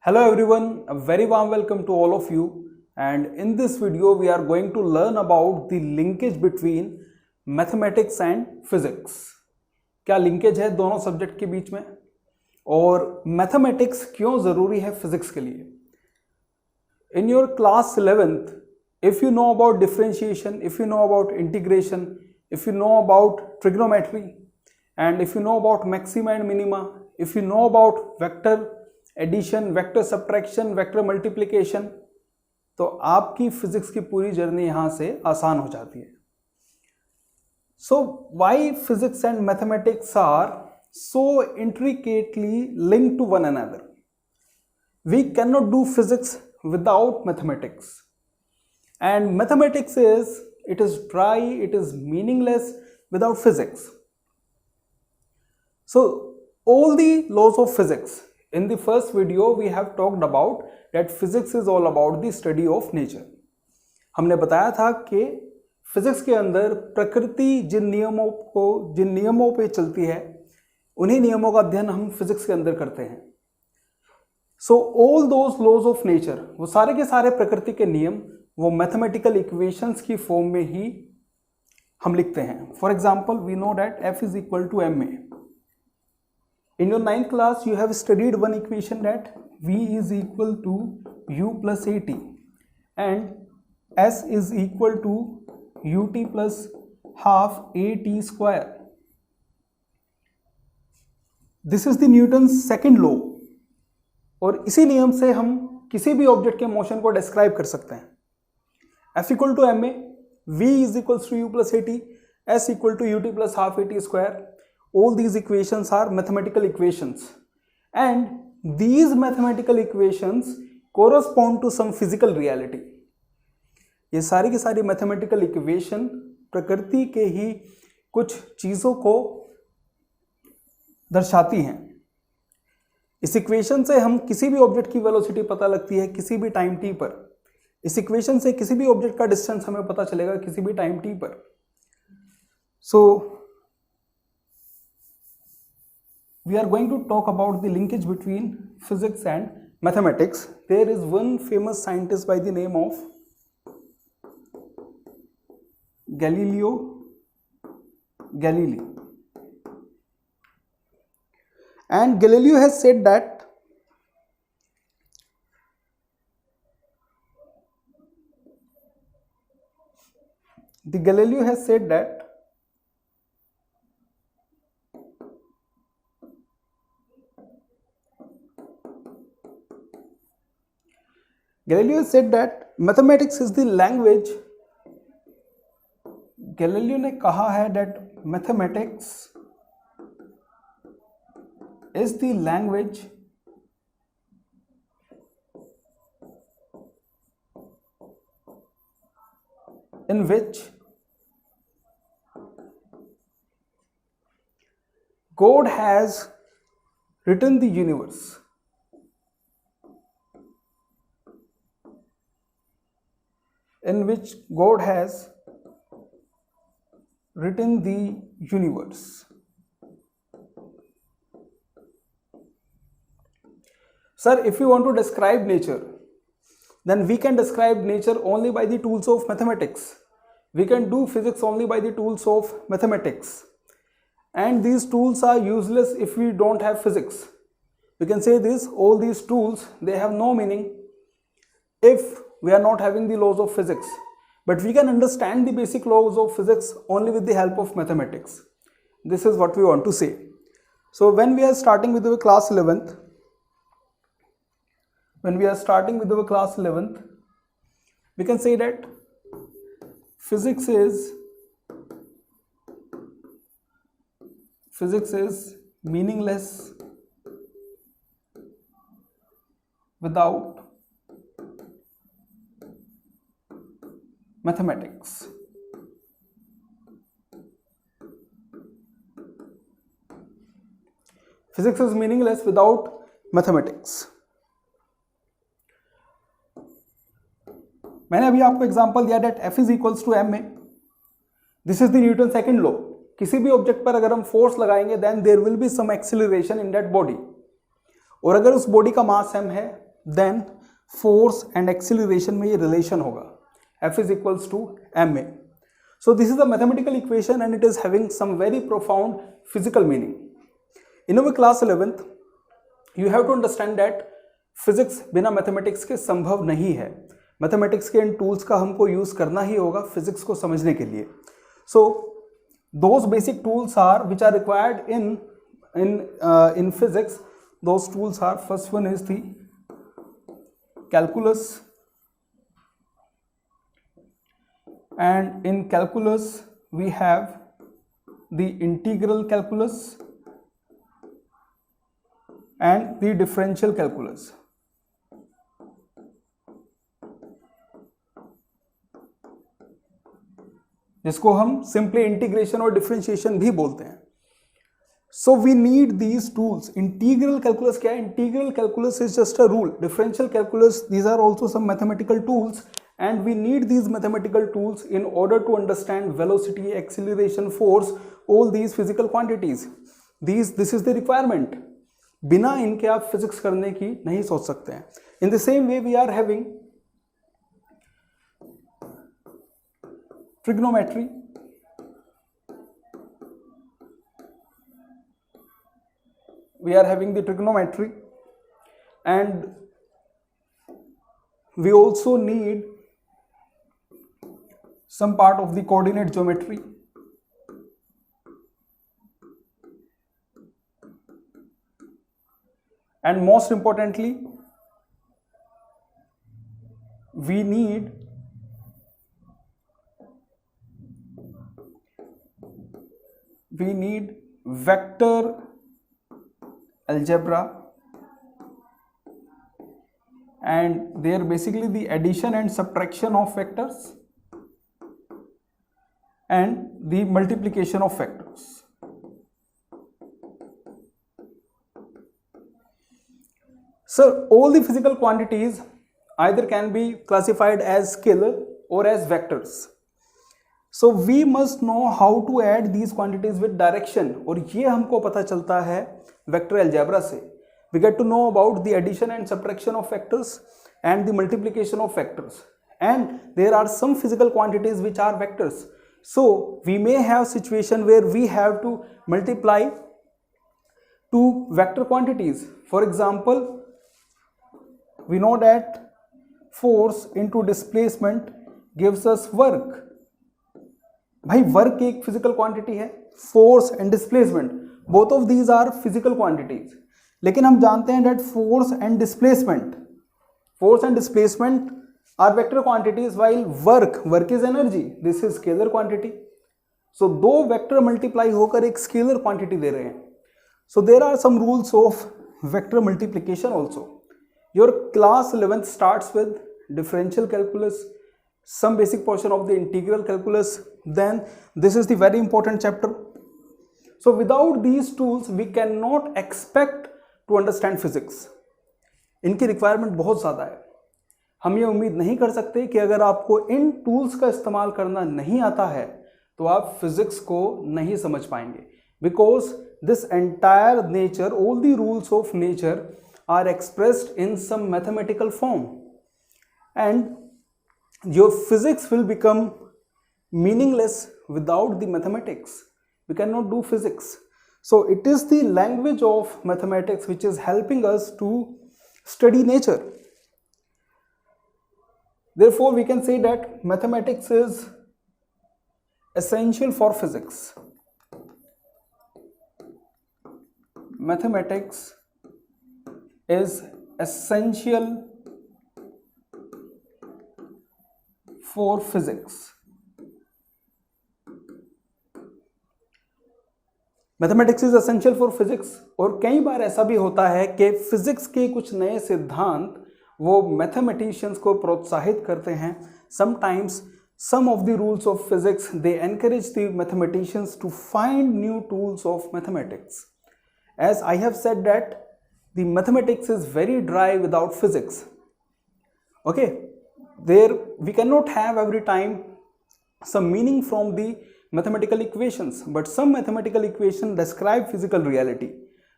Hello everyone, a very warm welcome to all of you, and in this video we are going to learn about the linkage between mathematics and physics. क्या linkage है दोनों subject के बीच में और mathematics क्यों ज़रूरी है physics के लिए. In your class 11th, if you know about differentiation, if you know about integration, if you know about trigonometry, and if you know about maxima and minima, if you know about vector addition, vector subtraction, vector multiplication, तो आपकी physics की पूरी journey यहां से आसान हो जाती है. So why physics and mathematics are so intricately linked to one another. We can not do physics without mathematics, and mathematics it is dry, it is meaningless without physics. So all the laws of physics. In the first video we have talked about that physics is all about the study of nature. हमने बताया था कि physics के अंदर प्रकृति जिन नियमों पे चलती है उन्हीं नियमों का अध्ययन हम फिजिक्स के अंदर करते हैं. So all those laws of nature, वो सारे के सारे प्रकृति के नियम वो मैथमेटिकल इक्वेशंस की फॉर्म में ही हम लिखते हैं. For example we know that F is equal to ma. In your 9th class, you have studied one equation that V is equal to U plus AT and S is equal to UT plus half AT square. This is the Newton's second law. और इसी नियम से हम किसी भी object के motion को describe कर सकते हैं. F equal to ma, V is equal to U plus AT, S equal to UT plus half AT square. All these equations are mathematical equations, and these mathematical equations correspond to some physical reality. ये सारी की सारी mathematical equation प्रकृति के ही कुछ चीज़ों को दर्शाती हैं. इस इक्वेशन से हम किसी भी ऑब्जेक्ट की वेलोसिटी पता लगती है किसी भी टाइम t पर. इस इक्वेशन से किसी भी ऑब्जेक्ट का डिस्टेंस हमें पता चलेगा किसी भी टाइम t पर. So we are going to talk about the linkage between physics and mathematics. There is one famous scientist by the name of Galileo Galilei. And Galileo has said that Galileo has said that Galileo said that mathematics is the language. Galileo ने कहा है that mathematics is the language in which God has written the universe. In which God has written the universe. Sir, if you want to describe nature, then we can describe nature only by the tools of mathematics. We can do physics only by the tools of mathematics. And these tools are useless if we don't have physics. We can say this, all these tools, they have no meaning if we are not having the laws of physics. But we can understand the basic laws of physics only with the help of mathematics. This is what we want to say. So when we are starting with our class 11th, we can say that physics is meaningless without mathematics. Physics is meaningless without mathematics. मैंने अभी आपको example दिया that F is equals to ma. This is the Newton's second law. किसी भी object पर अगर हम force लगाएंगे then there will be some acceleration in that body. और अगर उस बॉडी का मास m है देन फोर्स एंड एक्सीलरेशन में ये रिलेशन होगा, F is equals to ma. So this is a mathematical equation and it is having some very profound physical meaning. In our class 11th, you have to understand that physics बिना mathematics के संभव नहीं है. Mathematics के इन tools का हमको use करना ही होगा physics को समझने के लिए. So those basic tools are which are required in physics. Those tools are, first one is the calculus, and in calculus we have the integral calculus and the differential calculus. जिसको हम simply integration और differentiation भी बोलते हैं. So we need these tools. Integral calculus क्या है? Integral calculus is just a rule. Differential calculus, these are also some mathematical tools, and we need these mathematical tools in order to understand velocity, acceleration, force, all these physical quantities. This is the requirement. बिना इनके आप physics करने की नहीं सोच सकते हैं. In the same way we are having trigonometry. We are having the trigonometry, and we also need some part of the coordinate geometry. And most importantly, we need vector algebra, and they are basically the addition and subtraction of vectors and the multiplication of vectors. So all the physical quantities either can be classified as scalar or as vectors. So we must know how to add these quantities with direction, और ये हमको पता चलता है vector algebra से. We get to know about the addition and subtraction of vectors and the multiplication of vectors, and there are some physical quantities which are vectors. So we may have situation where we have to multiply two vector quantities. For example, we know that force into displacement gives us work. भाई work एक physical quantity है, force and displacement, both of these are physical quantities. लेकिन हम जानते हैं that force and displacement are vector quantities, while work is energy, this is scalar quantity. So दो vector multiply होकर एक स्केलर क्वांटिटी दे रहे हैं. So there are some rules of vector multiplication also. Your class 11th starts with differential calculus, some basic portion of the integral calculus, then this is the very important chapter. So without these tools we cannot expect to understand physics. इनकी requirement बहुत ज़्यादा है. हम ये उम्मीद नहीं कर सकते कि अगर आपको इन टूल्स का इस्तेमाल करना नहीं आता है तो आप फिजिक्स को नहीं समझ पाएंगे, because this entire nature, all the rules of nature are expressed in some mathematical form, and your physics will become meaningless without the mathematics. We cannot do physics. So it is the language of mathematics which is helping us to study nature. Therefore we can say that mathematics is essential for physics. Mathematics is essential for physics. Mathematics is essential for physics. और कई बार ऐसा भी होता है कि physics के कुछ नए सिद्धांत वो मैथमेटिशियंस को प्रोत्साहित करते हैं. Sometimes some of the rules of physics they encourage the mathematicians to find new tools of mathematics. As I have said that the mathematics is very dry without physics. Okay, there we cannot have every time some meaning from the mathematical equations, but some mathematical equations describe physical reality.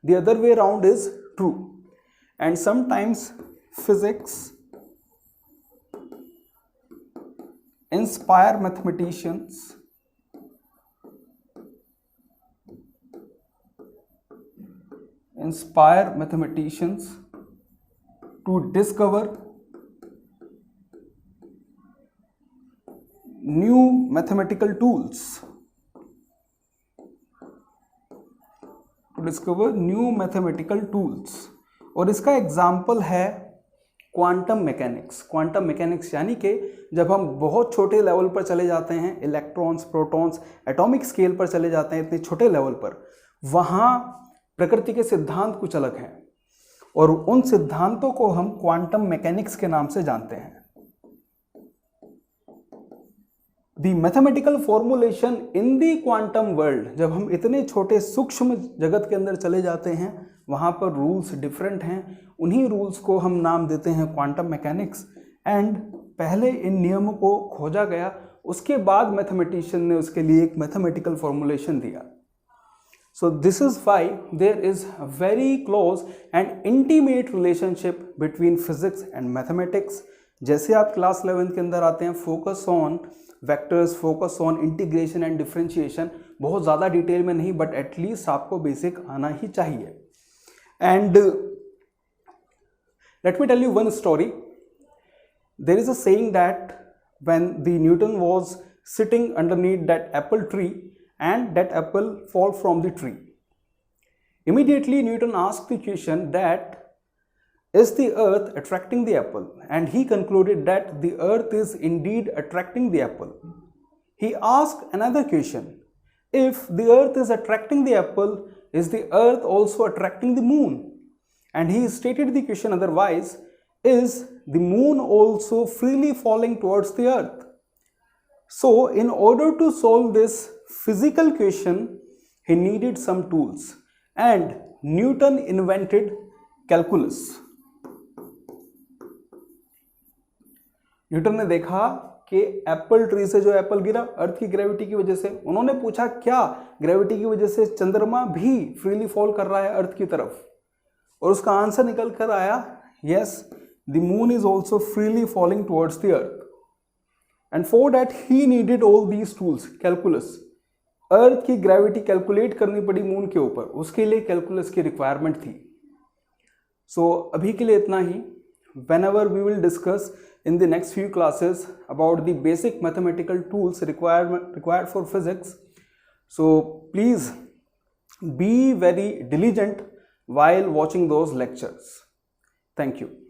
The other way around is true, and sometimes physics inspire mathematicians to discover new mathematical tools. और इसका example है quantum mechanics. Quantum mechanics यानी कि जब हम बहुत छोटे level पर चले जाते हैं, इलेक्ट्रॉन्स, प्रोटॉन्स, एटॉमिक स्केल पर चले जाते हैं, इतने छोटे लेवल पर, वहाँ प्रकृति के सिद्धांत कुछ अलग हैं और उन सिद्धांतों को हम क्वांटम मैकेनिक्स के नाम से जानते हैं। The mathematical formulation in the quantum world, जब हम इतने छोटे सूक्ष्म जगत के अंदर चले जाते हैं, वहाँ पर रूल्स डिफरेंट हैं, उन्हीं रूल्स को हम नाम देते हैं क्वांटम मैकेनिक्स। एंड पहले इन नियमों को खोजा गया, उसके बाद मैथमेटिशियन ने उसके लिए एक मैथमेटिकल फॉर्मुलेशन दिया। So this is why there is a very close and intimate relationship between physics and mathematics. जैसे आप क्लास 11 के अंदर आते हैं, focus on vectors, focus on integration and differentiation, बहुत ज़्यादा डिटेल में नहीं, बट एटलीस्ट आपको बेसिक आना ही चाहिए। And let me tell you one story. There is a saying that when the Newton was sitting underneath that apple tree and that apple fall from the tree. Immediately Newton asked the question that is the earth attracting the apple, and he concluded that the earth is indeed attracting the apple. He asked another question, if the earth is attracting the apple, is the earth also attracting the moon? And he stated the question otherwise, is the moon also freely falling towards the earth? So in order to solve this physical question, he needed some tools, and Newton invented calculus. Newton ने देखा कि Apple tree से जो Apple गिरा अर्थ की gravity की वजह से, उन्होंने पूछा क्या ग्रेविटी की वजह से चंद्रमा भी फ्रीली फॉल कर रहा है अर्थ की तरफ, और उसका आंसर निकल कर आया yes, the moon is also freely falling towards the earth. And for that he needed all these tools, calculus. Earth की ग्रेविटी कैलकुलेट करनी पड़ी मून के ऊपर, उसके लिए कैलकुलस की रिक्वायरमेंट थी। सो अभी के लिए इतना ही। whenever we will discuss in the next few classes about the basic mathematical tools required for physics, so please be very diligent while watching those lectures. Thank you.